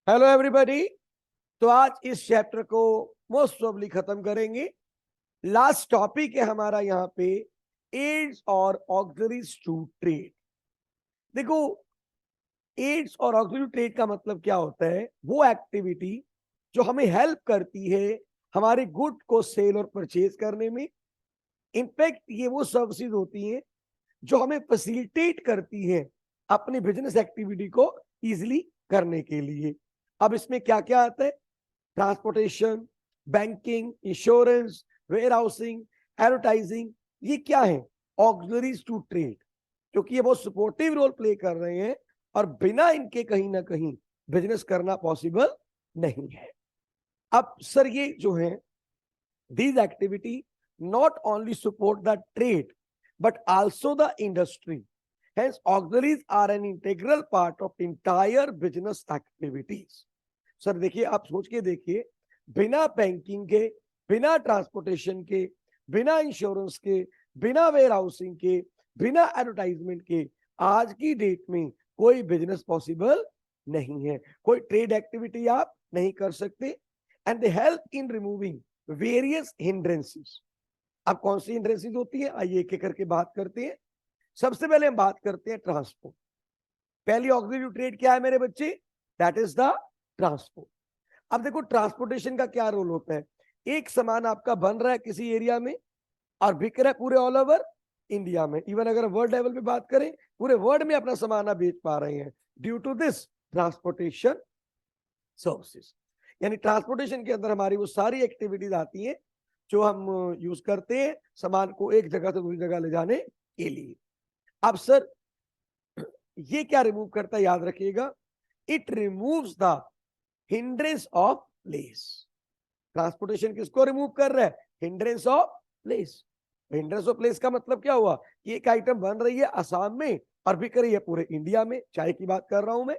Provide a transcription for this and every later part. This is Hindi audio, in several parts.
Hello everybody. तो आज इस चैप्टर को मोस्ट प्रोबेबली खत्म करेंगे। लास्ट टॉपिक है हमारा यहाँ पे एड्स और ऑक्सिलरीज टू ट्रेड। देखो, एड्स और ऑक्सिलरी ट्रेड का मतलब क्या होता है? वो एक्टिविटी जो हमें हेल्प करती है हमारे गुड को सेल और परचेज करने में। इनफैक्ट ये वो सर्विसेज होती हैं जो हमें फैसिलिटेट करती है अपनी बिजनेस एक्टिविटी को इजीली करने के लिए। अब इसमें क्या क्या आता है? Transportation, banking, insurance, warehousing, advertising, ये क्या है? ऑक्सिलरीज टू ट्रेड, क्योंकि ये बहुत सपोर्टिव रोल प्ले कर रहे हैं और बिना इनके कहीं ना कहीं बिजनेस करना पॉसिबल नहीं है। अब सर ये जो है, these activity not only support the trade but also the industry. Hence auxiliaries are an integral part of entire business activities. Sir देखिए, आप सोच के देखिए, बिना बैंकिंग के, बिना ट्रांसपोर्टेशन के, बिना इंश्योरेंस के, बिना वेयर हाउसिंग के, बिना एडवर्टाइजमेंट के आज की डेट में कोई बिजनेस पॉसिबल नहीं है। कोई ट्रेड एक्टिविटी आप नहीं कर सकते। And they help in removing various hindrances. अब कौन सी हिंड्रेंसेस होती है, आइए एक एक करके बात करते हैं। सबसे पहले हम बात करते हैं ट्रांसपोर्ट। पहली ऑक्सिलरी ट्रेड क्या है मेरे बच्चे? That is the transport. अब देखो, ट्रांसपोर्टेशन का क्या रोल होता है? एक सामान आपका बन रहा है किसी एरिया में और बिक रहा है पूरे ऑल ओवर इंडिया में। इवन अगर वर्ल्ड लेवल पे बात करें, पूरे वर्ल्ड में अपना सामान आप बेच पा रहे हैं due to this transportation services. यानी ट्रांसपोर्टेशन के अंदर हमारी वो सारी एक्टिविटीज आती हैं जो हम यूज करते हैं सामान को एक जगह से दूसरी जगह ले जाने के लिए। अब सर ये क्या रिमूव करता है? याद रखिएगा, it removes the hindrance of place. Transportation किसको रिमूव कर रहा है? Hindrance of place. Hindrance of place का मतलब क्या हुआ कि एक आइटम बन रही है असम में और बिक रही है पूरे इंडिया में। चाय की बात कर रहा हूं मैं,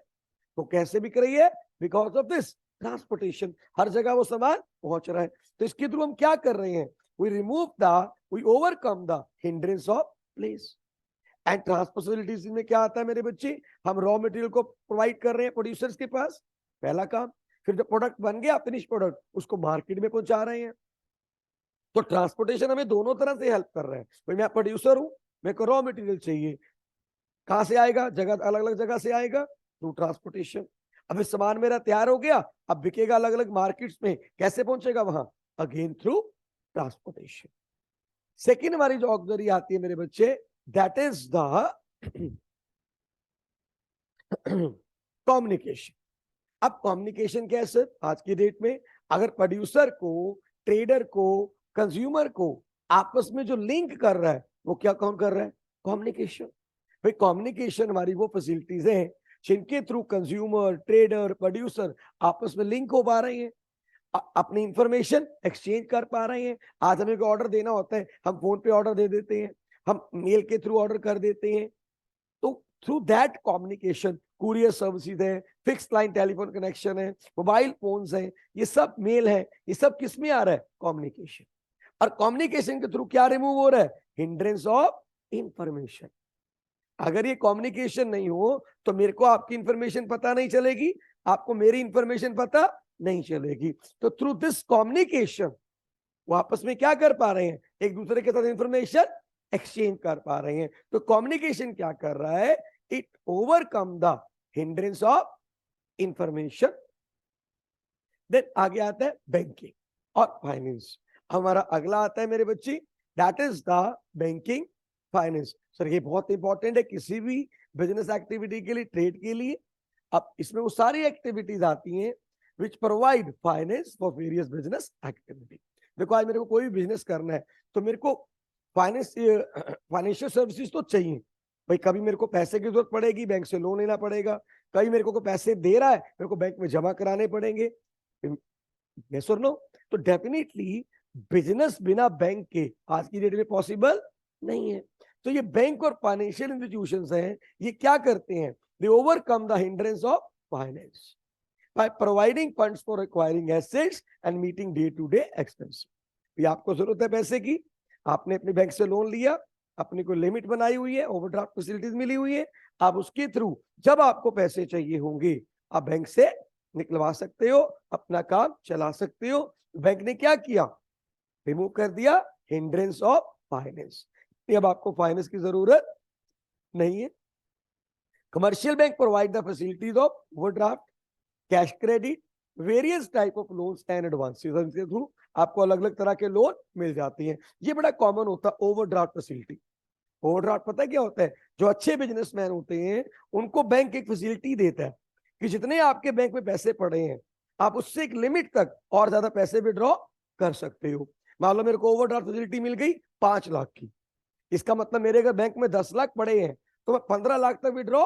तो कैसे बिक रही है? Because of this transportation. हर जगह वो सामान पहुंच रहा है। तो इसके थ्रू हम क्या कर रहे हैं? We overcome the hindrance of place. And transportabilities में क्या आता है मेरे बच्चे? हम रॉ मटेरियल को प्रोवाइड कर रहे हैं प्रोड्यूसर्स के पास, पहला काम। फिर जब प्रोडक्ट बन गया, फिनिश प्रोडक्ट, उसको मार्केट में पहुंचा रहे हैं। तो ट्रांसपोर्टेशन हमें दोनों तरह से हेल्प कर रहा है। भाई मैं प्रोड्यूसर हूं, मेरे को रॉ मटेरियल चाहिए, कहां से आएगा? जगह, अलग अलग जगह से आएगा थ्रू ट्रांसपोर्टेशन। अब इस सामान मेरा तैयार हो गया, अब बिकेगा अलग अलग मार्केट्स में, कैसे पहुंचेगा वहां? Again through transportation. सेकेंड हमारी जो ऑक्सिलरी आती है मेरे बच्चे, दैट इज द कम्युनिकेशन। अब कम्युनिकेशन कैसे? आज की डेट में अगर प्रोड्यूसर को, ट्रेडर को, कंज्यूमर को आपस में जो लिंक कर रहा है, वो क्या कौन कर रहा है? कम्युनिकेशन। भाई कम्युनिकेशन हमारी वो फैसिलिटीज हैं जिनके थ्रू कंज्यूमर, ट्रेडर, प्रोड्यूसर आपस में लिंक हो पा रहे हैं, अपनी इंफॉर्मेशन एक्सचेंज कर पा रहे हैं। आज हमें ऑर्डर देना होता है, हम फोन पे ऑर्डर दे देते हैं, हम मेल के थ्रू ऑर्डर कर देते हैं। तो through that communication, courier services है, फिक्स लाइन टेलीफोन कनेक्शन है, मोबाइल फोन्स है, ये सब मेल है, ये सब किस में आ रहा है? कम्युनिकेशन। और कम्युनिकेशन के थ्रू क्या रिमूव हो रहा है? Hindrance of information. अगर ये कम्युनिकेशन नहीं हो तो मेरे को आपकी इंफॉर्मेशन पता नहीं चलेगी, आपको मेरी इंफॉर्मेशन पता नहीं चलेगी। तो थ्रू दिस कम्युनिकेशन वो आपस में क्या कर पा रहे हैं? एक दूसरे के साथ इंफॉर्मेशन एक्सचेंज कर पा रहे हैं। तो कम्युनिकेशन क्या कर रहा है? It overcome the hindrance of information. Then आगे आता है बैंकिंग और फाइनेंस। हमारा अगला आता है मेरे बच्चे, that is the banking finance. Sir ये बहुत इंपॉर्टेंट है किसी भी बिजनेस एक्टिविटी के लिए, ट्रेड के लिए। अब इसमें वो सारी एक्टिविटीज आती हैं which provide finance for various business activity. देखो, आज मेरे को कोई भी बिजनेस करना है तो मेरे को फाइनेंशियल सर्विसेज तो चाहिए। भाई कभी मेरे को पैसे की जरूरत पड़ेगी, बैंक से लोन लेना पड़ेगा। कभी मेरे को पैसे दे रहा है, मेरे को बैंक में जमा कराने पड़ेंगे। यस और नो? तो डेफिनेटली बिजनेस बिना बैंक के आज की डेट में पॉसिबल नहीं है। तो ये बैंक और फाइनेंशियल इंस्टीट्यूशंस हैं, ये क्या करते हैं? They overcome the hindrance of finance by providing funds for acquiring assets and meeting day to day expense. आपको जरूरत है पैसे की, आपने अपने बैंक से लोन लिया, अपनी कोई लिमिट बनाई हुई है, ओवरड्राफ्ट फैसिलिटीज मिली हुई है, आप उसके थ्रू जब आपको पैसे चाहिए होंगे आप बैंक से निकलवा सकते हो, अपना काम चला सकते हो। बैंक ने क्या किया, रिमूव कर दिया हिंड्रेंस ऑफ फाइनेंस। अब आपको फाइनेंस की जरूरत नहीं है। Commercial bank provide the facilities of overdraft, cash credit, various type of loans and advances. इनके थ्रू आपको अलग अलग तरह के लोन मिल जाती हैं। ये बड़ा कॉमन होता है ओवरड्राफ्ट फैसिलिटी। ओवरड्राफ्ट पता है क्या होता है, जो अच्छे बिजनेसमैन होते हैं उनको बैंक एक फैसिलिटी देता है कि जितने आपके बैंक में पैसे पड़े हैं आप उससे एक लिमिट तक और ज्यादा पैसे विड्रॉ कर सकते हो। मान लो मेरे को ओवरड्राफ्ट फैसिलिटी मिल गई 5 लाख की, इसका मतलब मेरे अगर बैंक में 10 लाख पड़े हैं तो मैं 15 लाख तक विड्रॉ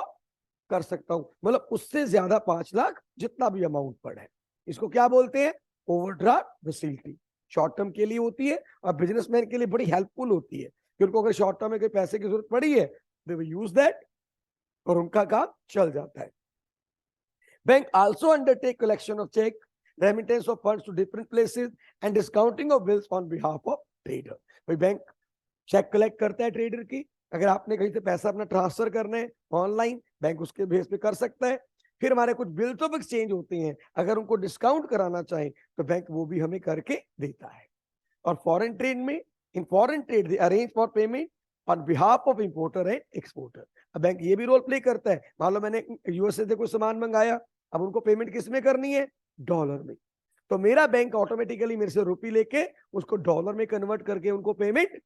कर सकता हूं, मतलब उससे ज्यादा 5 लाख जितना भी अमाउंट पड़ा है। इसको क्या बोलते हैं, ओवरड्राफ्ट फैसिलिटी। शॉर्ट टर्म के लिए होती है और बिजनेसमैन के लिए बड़ी हेल्पफुल होती है कि उनको अगर शॉर्ट टर्म में कोई पैसे की जरूरत पड़ी है दे विल यूज दैट और उनका काम चल जाता है। Bank also undertake collection of cheque, remittance of funds to different places and discounting of bills on behalf of trader. भाई बैंक चेक कलेक्ट करता है ट्रेडर की, अगर आपने कहीं से पैसा अपना ट्रांसफर करना है ऑनलाइन बैंक उसके बेस पे कर सकता है। फिर हमारे कुछ बिल्स ऑफ एक्सचेंज होते हैं, अगर उनको डिस्काउंट कराना चाहे तो बैंक वो भी हमें करके देता है। और फॉरेन ट्रेड में, in foreign trade they arrange for payment on behalf of importer and exporter. अब बैंक ये भी रोल प्ले करता है, मान लो मैंने यूएसए से कोई सामान मंगाया, अब उनको पेमेंट किस में करनी है, डॉलर में, तो मेरा बैंक ऑटोमेटिकली मेरे से रुपी लेके उसको डॉलर में कन्वर्ट करके उनको पेमेंट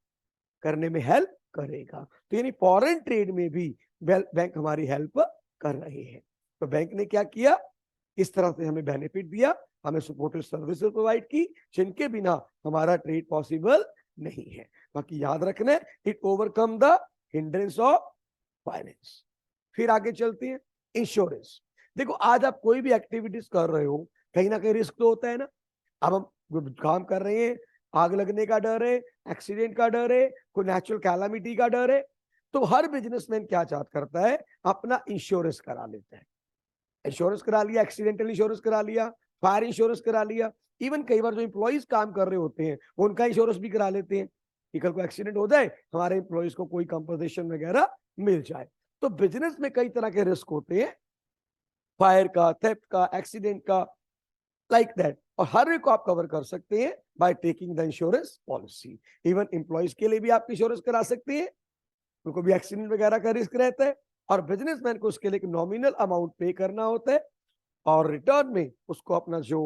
करने में हेल्प करेगा। तो यानी फॉरेन ट्रेड में भी बैंक हमारी हेल्प कर रहे हैं। तो बैंक ने क्या किया, इस तरह से हमें बेनिफिट दिया, हमें सपोर्टिव सर्विसेज प्रोवाइड की जिनके बिना हमारा ट्रेड पॉसिबल नहीं है। बाकी याद रखना है it overcome the hindrance of finance. फिर आगे चलते हैं इंश्योरेंस। देखो आज आप कोई भी एक्टिविटीज कर रहे हो कहीं ना कहीं रिस्क तो होता है ना। अब हम काम कर रहे हैं, आग लगने का डर है, एक्सीडेंट का डर है, कोई नेचुरल कैलामिटी का डर है, तो हर बिजनेसमैन क्या चाहता करता है, अपना इंश्योरेंस करा लेता है। इंश्योरेंस करा लिया, एक्सीडेंटल इंश्योरेंस करा लिया, फायर इंश्योरेंस करा लिया, इवन कई बार जो इंप्लॉइज काम कर रहे होते हैं उनका इंश्योरेंस भी करा लेते हैं कि कल को एक्सीडेंट हो जाए हमारे इंप्लॉइज को कोई कंपनसेशन वगैरह मिल जाए। तो बिजनेस में कई तरह के रिस्क होते हैं, फायर का, थेफ्ट का, एक्सीडेंट का, लाइक दैट, और हर एक को आप कवर कर सकते हैं by taking the insurance policy. Even employees के लिए भी आप इंश्योरेंस करा सकते हैं, उनको भी एक्सीडेंट वगैरह का रिस्क रहता है, और बिजनेसमैन को उसके लिए एक नॉमिनल अमाउंट पे करना होता है और रिटर्न में उसको अपना जो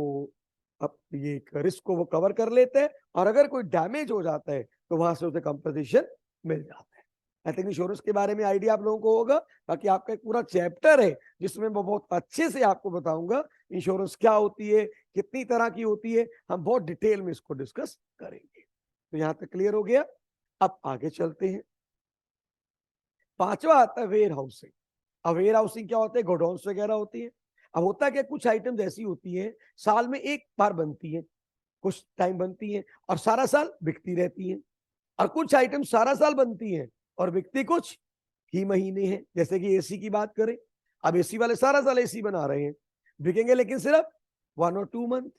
ये रिस्क को वो कवर कर लेते हैं, और अगर कोई डैमेज हो जाता है तो वहां से उसे कंपनसेशन मिल जाता है। आई थिंक इंश्योरेंस के बारे में आइडिया आप लोगों को होगा। बाकी आपका एक पूरा चैप्टर है जिसमें मैं बहुत अच्छे से आपको बताऊंगा इंश्योरेंस क्या होती है, कितनी तरह की होती है, हम बहुत डिटेल में इसको डिस्कस करेंगे। तो यहां तक क्लियर हो गया। अब आगे चलते हैं। पांचवा आता है वेयर हाउसिंग। अब वेयर हाउसिंग क्या होता है, गोडाउन्स वगैरह होती है। अब होता है कि कुछ आइटम्स ऐसी होती हैं साल में एक बार बनती है, कुछ टाइम बनती है और सारा साल बिकती रहती है, और कुछ आइटम सारा साल बनती हैं और बिकती कुछ ही महीने हैं। जैसे कि एसी की बात करें, अब एसी वाले सारा साल एसी बना रहे हैं, बिकेंगे लेकिन सिर्फ 1 और 2 मंथ।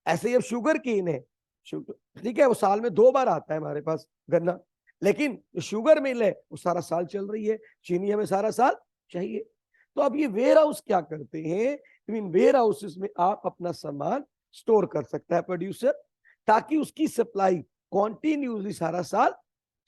ऐसे ही अब शुगर केन है, ठीक है, वो साल में 2 बार आता है हमारे पास गन्ना, लेकिन जो शुगर मिल है वो सारा साल चल रही है, चीनी हमें सारा साल चाहिए। तो अब ये वेयर हाउस क्या करते हैं, इन वेयर हाउसेस में आप अपना सामान स्टोर कर सकता है प्रोड्यूसर, ताकि उसकी सप्लाई कॉन्टिन्यूसली सारा साल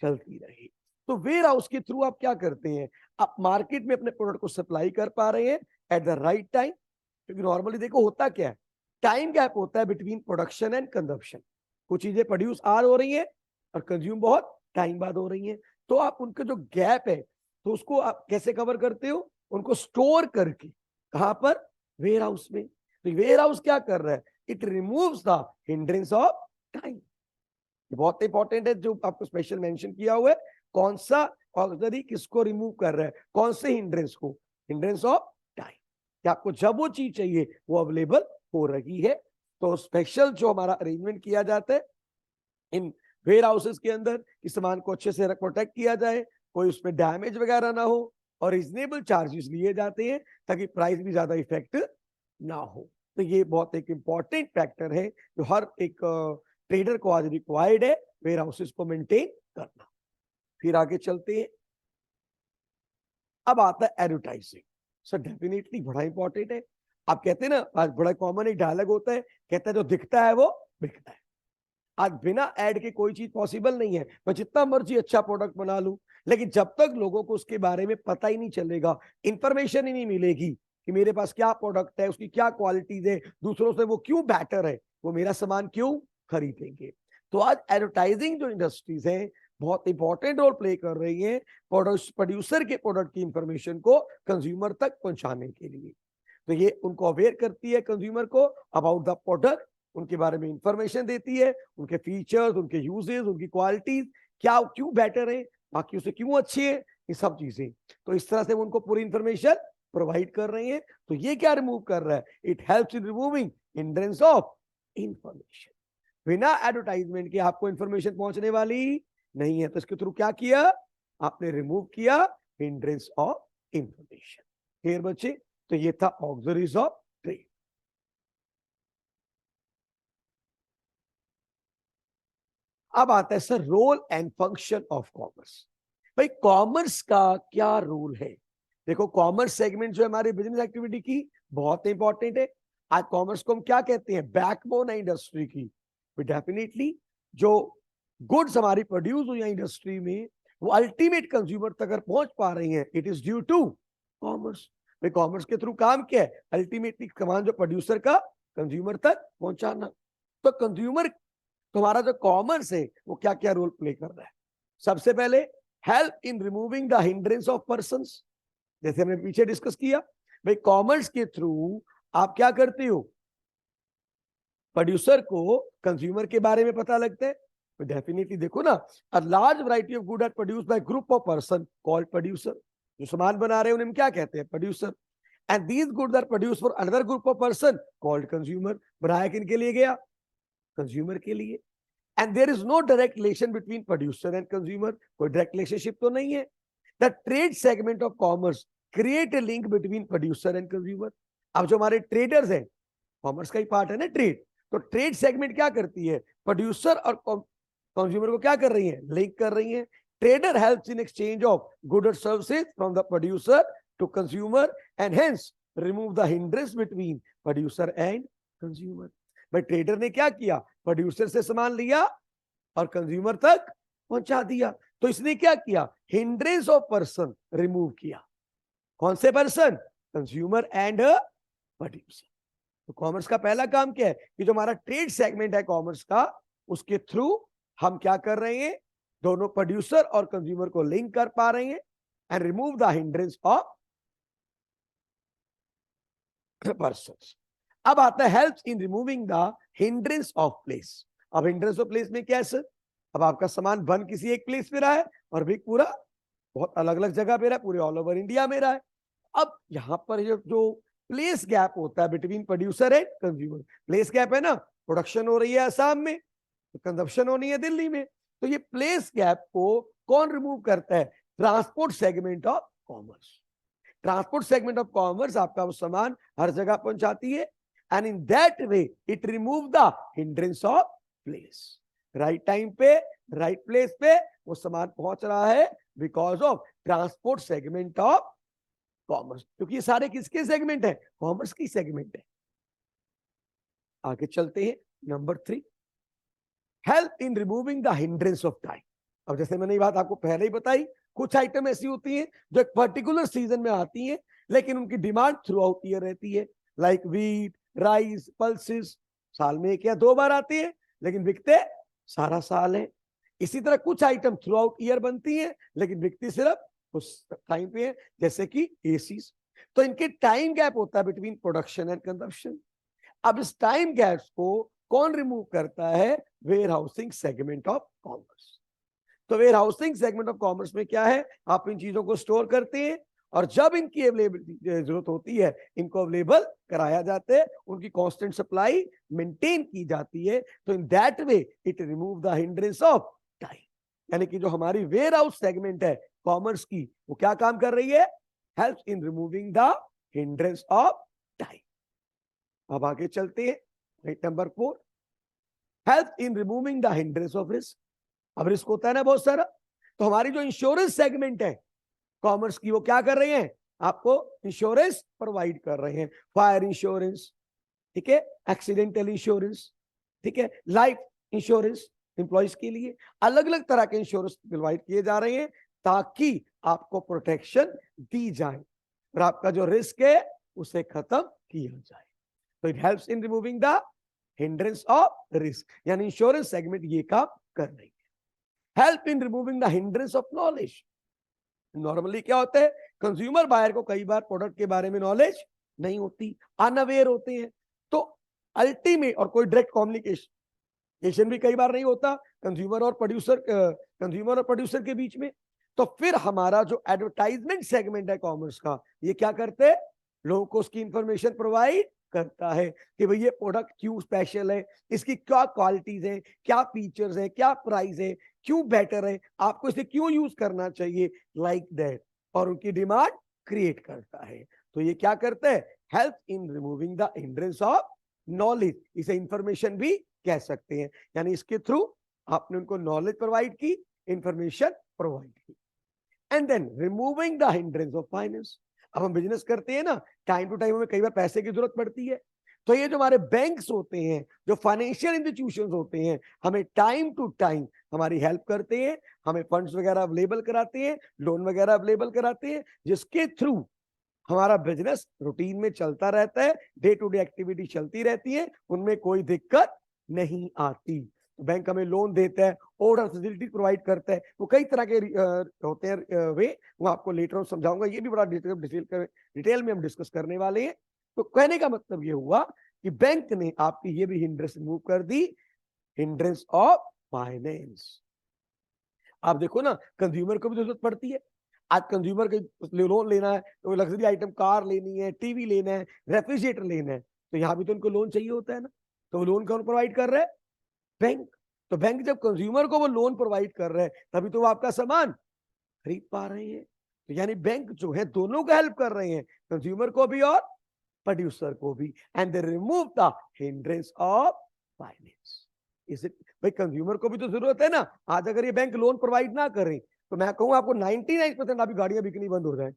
चलती रहे। तो वेयर हाउस के थ्रू आप क्या करते हैं, आप मार्केट में अपने प्रोडक्ट को सप्लाई कर पा रहे हैं एट द राइट टाइम। क्योंकि नॉर्मली देखो होता क्या है, टाइम गैप होता है बिटवीन प्रोडक्शन एंड कंजप्शन। कुछ चीजें प्रोड्यूस आज हो रही है और कंज्यूम बहुत टाइम बाद हो रही है, तो आप उनका जो गैप है तो उसको आप कैसे कवर करते हो, उनको स्टोर करके, कहां पर, वेयर हाउस में। तो वेयर हाउस क्या कर रहा है, it removes the hindrance of time. बहुत इंपॉर्टेंट है जो आपको स्पेशल मेंशन किया हुआ है, कौन सा ऑक्सिलरी किसको रिमूव कर रहा है, कौन से हिंड्रेंस को, हिंड्रेंस ऑफ टाइम, कि आपको जब वो चीज चाहिए वो अवेलेबल हो रही है। तो स्पेशल जो हमारा अरेंजमेंट किया जाता है इन वेयर हाउसेस के अंदर कि सामान को अच्छे से प्रोटेक्ट किया जाए, कोई उसमें डैमेज वगैरह ना हो, और रिजनेबल चार्जेस लिए जाते हैं ताकि प्राइस भी ज्यादा इफेक्ट ना हो। तो ये बहुत एक इंपॉर्टेंट फैक्टर है जो हर एक ट्रेडर को आज रिक्वायर्ड है वेयर हाउसेस को मेंटेन करना। फिर आगे चलते हैं। अब आता है एडवर्टाइजिंग। सर डेफिनेटली बड़ा इंपॉर्टेंट है। आप कहते हैं ना, आज बड़ा कॉमन एक डायलॉग होता है, कहता है जो दिखता है वो बिकता है। आज बिना एड के कोई चीज पॉसिबल नहीं है। मैं जितना मर्जी अच्छा प्रोडक्ट बना लूं, लेकिन जब तक लोगों को उसके बारे में पता ही नहीं चलेगा, इंफॉर्मेशन ही नहीं मिलेगी कि मेरे पास क्या प्रोडक्ट है, उसकी क्या क्वालिटीज है, दूसरों से वो क्यों बेटर है, वो मेरा सामान क्यों खरीदेंगे। तो आज एडवर्टाइजिंग जो इंडस्ट्रीज है बहुत इंपॉर्टेंट रोल प्ले कर रही है प्रोड्यूसर के प्रोडक्ट की इंफॉर्मेशन को कंज्यूमर तक पहुंचाने के लिए। तो ये उनको अवेयर करती है कंज्यूमर को अबाउट द प्रोडक्ट, उनके बारे में इंफॉर्मेशन देती है, उनके फीचर्स, उनके यूजेस, उनकी क्वालिटीज क्या क्यों बेटर है, बाकी से क्यों अच्छी है, ये सब चीजें। तो इस तरह से वो उनको पूरी इंफॉर्मेशन प्रोवाइड कर रही है। तो ये क्या रिमूव कर रहा है, it helps in removing hindrance of information. बिना एडवर्टाइजमेंट के आपको इंफॉर्मेशन पहुंचने वाली नहीं है, तो इसके थ्रू क्या किया आपने, रिमूव किया हिंड्रेंस ऑफ इंफॉर्मेशन। क्लियर बच्चे। तो ये था ऑक्सिलरीज ऑफ ट्रेड। अब आता है sir role and function of commerce. भाई कॉमर्स का क्या रोल है। देखो कॉमर्स सेगमेंट जो है हमारी बिजनेस एक्टिविटी की बहुत इंपॉर्टेंट है। आज कॉमर्स को हम क्या कहते हैं, बैकबोन है इंडस्ट्री की। डेफिनेटली जो गुड्स हमारी प्रोड्यूस हुई है इंडस्ट्री में वो अल्टीमेट कंज्यूमर तक अगर पहुंच पा रही है, it is due to commerce. भाई कॉमर्स के थ्रू काम क्या है, अल्टीमेटली कमान जो प्रोड्यूसर का कंज्यूमर तक पहुंचाना। तो कंज्यूमर तुम्हारा जो कॉमर्स है वो क्या क्या रोल प्ले कर रहा है। सबसे पहले help in removing the hindrance of persons, जैसे हमने पीछे डिस्कस किया। भाई कॉमर्स के थ्रू आप क्या करते हो, प्रोड्यूसर को कंज्यूमर के बारे में पता लगता है। तो डेफिनेटली देखो ना, a large variety of good are produced by group of person called producer. जो सामान बना रहे हैं उन्हें क्या कहते हैं, producer. And these goods are produced for another group of person called consumer. बनाया किन के लिए गया, कंज्यूमर के लिए। And there is no direct relation between producer and consumer, कोई डायरेक्ट रिलेशनशिप तो नहीं है। The trade segment of commerce create A link between producer and consumer. अब जो हमारे ट्रेडर्स हैं, कॉमर्स का ही पार्ट है ना ट्रेड, तो ट्रेड सेगमेंट क्या करती है, प्रोड्यूसर और कंज्यूमर को क्या कर रही है, लिंक कर रही है। Trader helps in exchange of good और services from the producer to consumer and hence remove the hindrance between producer and consumer. भाई ट्रेडर ने क्या किया, प्रोड्यूसर से सामान लिया और कंज्यूमर तक पहुंचा दिया। तो इसने क्या किया, हिंड्रेंस ऑफ पर्सन रिमूव किया। कौन से पर्सन, कंज्यूमर एंड प्रोड्यूसर। तो कॉमर्स का पहला काम क्या है कि जो हमारा ट्रेड सेगमेंट है कॉमर्स का, उसके थ्रू हम क्या कर रहे हैं, दोनों प्रोड्यूसर और कंज्यूमर को लिंक कर पा रहे हैं and remove the hindrance of persons. अब आता है helps in removing the hindrance of place. अब हिंड्रेंस ऑफ प्लेस में क्या है सर, अब आपका सामान बन किसी एक प्लेस पे रहा है और भी पूरा बहुत अलग अलग जगह पे रहा है, पूरे ऑल ओवर इंडिया में रहा है। अब यहां पर जो प्लेस गैप होता है between producer and consumer, place gap है ना, प्रोडक्शन हो रही है असम में तो कंजप्शन होनी है दिल्ली में, तो ये प्लेस गैप को कौन रिमूव करता है, transport segment of commerce. Transport segment of commerce आपका वो सामान हर जगह पहुंचाती है and in that way it remove the hindrance of place. Right time पे राइट प्लेस पे वो सामान पहुंच रहा है because of transport segment of commerce, क्योंकि ये सारे किसके सेगमेंट है, कॉमर्स की सेगमेंट है। आगे चलते हैं, number 3, help in removing the hindrance of time. अब जैसे मैंने ये बात आपको पहले ही बताई, कुछ आइटम ऐसी होती हैं जो एक पर्टिकुलर सीजन में आती हैं लेकिन उनकी डिमांड थ्रू आउट ईयर रहती है, लाइक व्हीट, राइस, पल्सेस, साल में 1 या 2 बार आती है लेकिन बिकते सारा साल है। इसी तरह कुछ आइटम थ्रू आउट ईयर बनती हैं लेकिन बिकती सिर्फ उस टाइम पे है, जैसे कि एसीज। तो इनके टाइम गैप होता है बिटवीन प्रोडक्शन एंड कंजप्शन। अब इस टाइम गैप को कौन रिमूव करता है, warehousing segment of commerce. तो warehousing segment of commerce में क्या है, आप इन चीजों को स्टोर करते हैं और जब इनकी अवेलेबिलिटी जरूरत होती है इनको अवेलेबल कराया जाता है, उनकी कांस्टेंट सप्लाई मेंटेन की जाती है। तो in that way it remove the hindrance of time. यानी कि जो हमारी वेयर हाउस सेगमेंट है कॉमर्स की, वो क्या काम कर रही है, help in removing the hindrance of time. अब आगे चलते हैं, right number 4, help in removing the hindrance of risk. अब रिस्क होता है ना बहुत सारा, तो हमारी जो इंश्योरेंस सेगमेंट है कॉमर्स की, वो क्या कर रहे हैं, आपको इंश्योरेंस प्रोवाइड कर रहे हैं, फायर इंश्योरेंस, ठीक है, एक्सीडेंटल इंश्योरेंस, ठीक है, लाइफ इंश्योरेंस, एम्प्लॉयज के लिए अलग अलग तरह के इंश्योरेंस प्रोवाइड किए जा रहे हैं ताकि आपको प्रोटेक्शन दी जाए और आपका जो रिस्क है उसे खत्म किया जाए। तो it helps in removing the hindrance of risk, यानी इंश्योरेंस सेगमेंट ये काम कर रही है। Help in removing the hindrance of knowledge. Normally क्या होता है, कंज्यूमर बायर को कई बार प्रोडक्ट के बारे में नॉलेज नहीं होती, अनअवेयर होते हैं, तो अल्टीमेट और कोई डायरेक्ट कम्युनिकेशन भी कई बार नहीं होता कंज्यूमर और प्रोड्यूसर के बीच में। तो फिर हमारा जो एडवर्टाइजमेंट सेगमेंट है कॉमर्स का, ये क्या करते हैं, लोगों को उसकी इंफॉर्मेशन प्रोवाइड करता है कि भाई ये प्रोडक्ट क्यों स्पेशल है, इसकी क्या क्वालिटीज है, क्या फीचर्स है, क्या प्राइस है, क्यों बेटर है, आपको इसे क्यों यूज करना चाहिए, लाइक दैट, और उनकी डिमांड क्रिएट करता है। तो ये क्या करता है, help in removing the hindrance of knowledge, इसे इंफॉर्मेशन भी कह सकते हैं, यानी इसके थ्रू आपने उनको नॉलेज प्रोवाइड की, इंफॉर्मेशन प्रोवाइड की। And then removing the hindrance of finance. अब हम बिजनेस करते हैं ना, टाइम टू टाइम हमें कई बार पैसे की जरूरत पड़ती है, तो ये जो हमारे बैंक्स होते हैं, जो फाइनेंशियल इंस्टीट्यूशंस होते हैं, हमें टाइम टू टाइम हमारी हेल्प करते हैं, हमें फंड्स वगैरह अवेलेबल कराते हैं, लोन वगैरह अवेलेबल कराते हैं, जिसके थ्रू हमारा बिजनेस रूटीन में चलता रहता है, डे टू डे एक्टिविटी चलती रहती है, उनमें कोई दिक्कत नहीं आती। बैंक हमें लोन देता है, और फैसिलिटी प्रोवाइड करता है, वो कई तरह के होते हैं वे, वो आपको लेटर ऑन समझाऊंगा, ये भी बड़ा डिटेल में हम डिस्कस करने वाले हैं। तो कहने का मतलब ये हुआ कि बैंक ने आपकी ये भी हिंड्रेंस रिमूव कर दी, हिंड्रेंस ऑफ फाइनेंस। आप देखो ना, कंज्यूमर को भी जरूरत पड़ती है, आज कंज्यूमर के लोन लेना है, तो लग्जरी आइटम कार लेनी है, टीवी लेना है, रेफ्रिजरेटर लेना है, तो यहाँ भी तो उनको लोन चाहिए होता है ना, तो लोन कौन प्रोवाइड कर रहा है, बैंक। तो बैंक जब कंज्यूमर को वो लोन प्रोवाइड कर रहे हैं, तभी तो वो आपका सामान खरीद पा रहे हैं। तो यानी बैंक जो है दोनों को हेल्प कर रहे हैं, कंज्यूमर को भी और प्रोड्यूसर को भी, and they remove the hindrance of finance. इसे भाई कंज्यूमर को भी तो जरूरत है ना, आज अगर ये बैंक लोन प्रोवाइड ना करें तो मैं कहूँ आपको 99% अभी गाड़ियां बिकनी बंद हो जाए।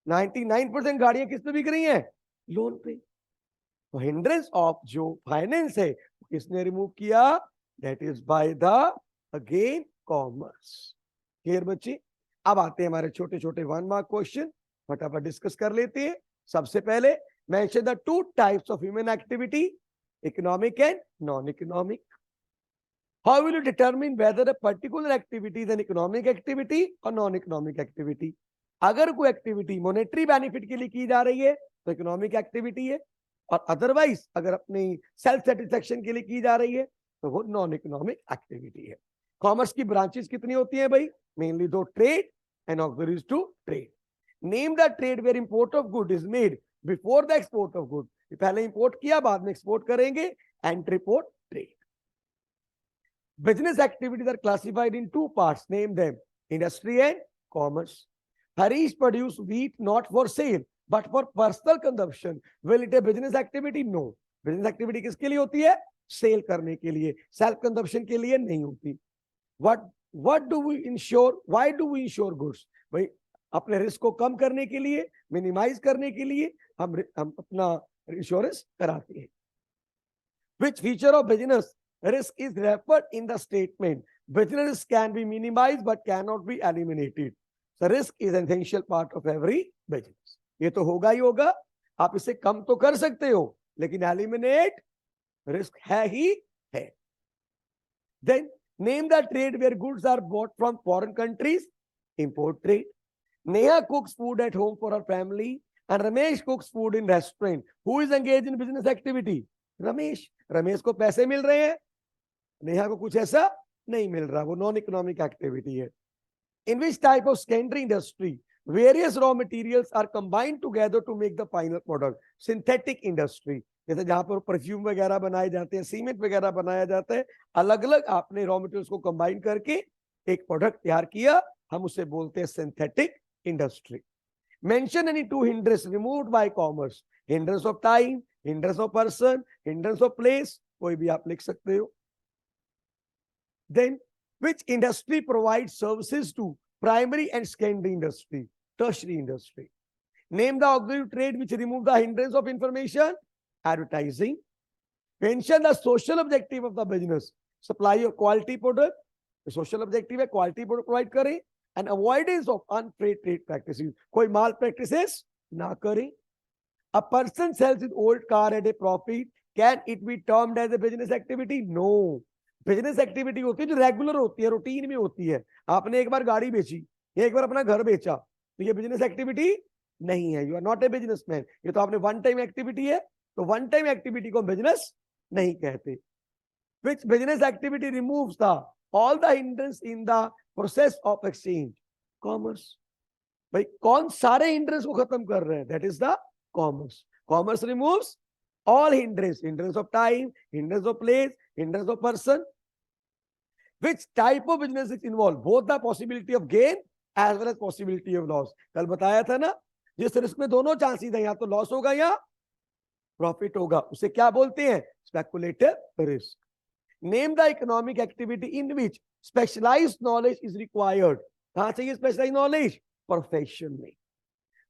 99% गाड़ियां किस पे बिक रही हैं, लोन पे। तो हिंड्रेंस ऑफ जो फाइनेंस है किसने रिमूव किया, that is by the again commerce. Clear बच्चे। अब आते हैं हमारे छोटे छोटे 1 मार्क क्वेश्चन, फटाफट डिस्कस कर लेते हैं। सबसे पहले mention the 2 types of human activity, economic and non economic. How will you determine weather a particular activity is an economic activity और नॉन इकोनॉमिक एक्टिविटी। अगर कोई एक्टिविटी मॉनेटरी बेनिफिट के लिए की जा रही है तो इकोनॉमिक एक्टिविटी है, और अदरवाइज अगर अपनी सेल्फ सेटिस्फेक्शन के लिए की जा रही है तो वो नॉन इकोनॉमिक एक्टिविटी है। कॉमर्स की ब्रांचेस कितनी होती है भाई, mainly 2, trade and auxiliaries to trade. Name the trade where import of good is made before the export of good. पहले इंपोर्ट किया बाद में एक्सपोर्ट करेंगे, entrepot trade. Business activities are classified in 2 parts. Name them: industry and commerce. Harish produced wheat not for sale but for personal consumption. Will it a business activity? No. Business activity किसके लिए होती है, सेल करने के लिए, सेल्फ कंजम्पशन के लिए नहीं होती। What do we insure? Why do we insure goods? भाई अपने रिस्क को कम करने के लिए, मिनिमाइज करने के लिए हम अपना इंश्योरेंस कराते हैं। Which feature of business risk is referred in the statement? Business risk can be minimized but cannot be eliminated. So risk is an essential part of every business. ये तो होगा ही होगा, आप इसे कम तो कर सकते हो लेकिन एलिमिनेट रिस्क है ही है। Then name the trade where goods are bought from foreign countries. Import trade. Neha cooks food at home for her family and Ramesh cooks food in restaurant. Who is engaged in business activity? Ramesh. Ramesh को पैसे मिल रहे हैं, नेहा को कुछ ऐसा नहीं मिल रहा, वो नॉन इकोनॉमिक एक्टिविटी है। In which type of secondary industry various raw materials are combined together to make the final product. Synthetic industry, जैसे जहां पर परफ्यूम वगैरह बनाए जाते हैं, सीमेंट वगैरह बनाया जाता है, अलग अलग आपने रॉ मटेरियल्स को कंबाइन करके एक प्रोडक्ट तैयार किया, हम उसे बोलते हैं synthetic industry. Mention any 2 hindrance removed by commerce. Hindrance of time, hindrance of person, hindrance of place, कोई भी आप लिख सकते हो। Then which industry provides services to primary and secondary industry, tertiary industry? Name the auxiliary trait which remove the hindrance of information. Advertising. Mention the social objective of the business. Supply of quality product. The social objective है quality product provide करें and avoidance of unfair trade practices. कोई mal practices ना करें. A person sells his old car at a profit. Can it be termed as a business activity? No. Business activity होती है जो रेगुलर होती है, रूटीन में होती है. आपने एक बार गाड़ी बेची, एक बार अपना घर बेचा, तो ये बिजनेस एक्टिविटी नहीं है. You are not a businessman. ये तो आपने वन टाइम एक्टिविटी है, तो वन टाइम एक्टिविटी को बिजनेस नहीं कहते. Which business activity removes the all the hindrance in the process of exchange? Commerce. भाई कौन सारे hindrance को खत्म कर रहे हैं? That is the commerce. Commerce removes all hindrance. Hindrance of time, hindrance of place, hindrance of person. Which type of business is involved? Both the possibility of gain as well as possibility of loss. कल बताया था ना, जिस रिस्क में दोनों चांसेस है, या तो लॉस होगा या प्रॉफिट होगा, उसे क्या बोलते हैं? Speculative risk. Name the economic activity in which specialized knowledge is required. कहां चाहिए specialized knowledge? Profession में.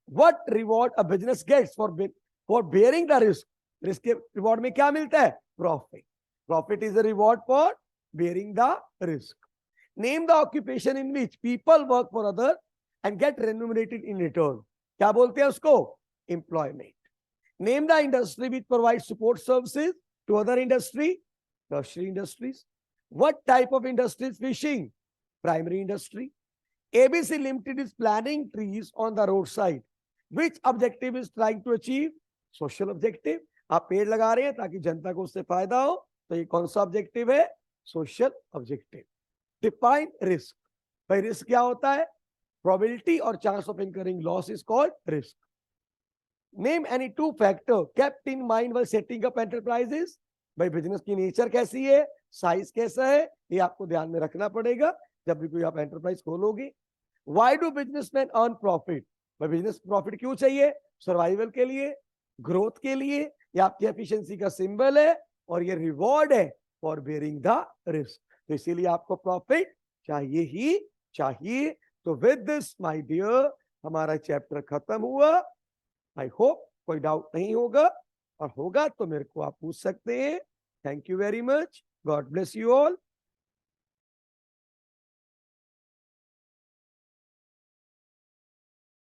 What reward a business gets for bearing the risk? Risk के reward में क्या मिलता है? Profit. Profit is a reward for bearing the risk. Name the occupation in which people work for others and get remunerated in return. क्या बोलते हैं उसको? Employment. Name the industry which provides support services to other industry. Tertiary industries. What type of industry is fishing? Primary industry. ABC Limited is planting trees on the roadside. Which objective is trying to achieve? Social objective. आप पेड़ लगा रहे हैं ताकि जनता को उससे फायदा हो, तो ये कौन सा ऑब्जेक्टिव है? Social objective. Define risk. भाई रिस्क क्या होता है? प्रोबेबिलिटी और chance of incurring loss is called risk. Name any two factor kept in mind while setting up enterprises. भाई बिजनेस की नेचर कैसी है, साइज कैसा है, ये आपको ध्यान में रखना पड़ेगा जब भी कोई आप एंटरप्राइज खोलोगे. Why do businessman earn profit? भाई बिजनेस प्रॉफिट क्यों चाहिए? सर्वाइवल के लिए, ग्रोथ के लिए, ये आपकी एफिशिएंसी का सिंबल है और ये रिवॉर्ड है फॉर बेयरिंग द रिस्क. तो इसीलिए आपको प्रॉफिट चाहिए ही चाहिए. तो विद दिस माय डियर हमारा चैप्टर खत्म हुआ. आई होप कोई डाउट नहीं होगा, और होगा तो मेरे को आप पूछ सकते हैं. Thank you very much. God bless you all.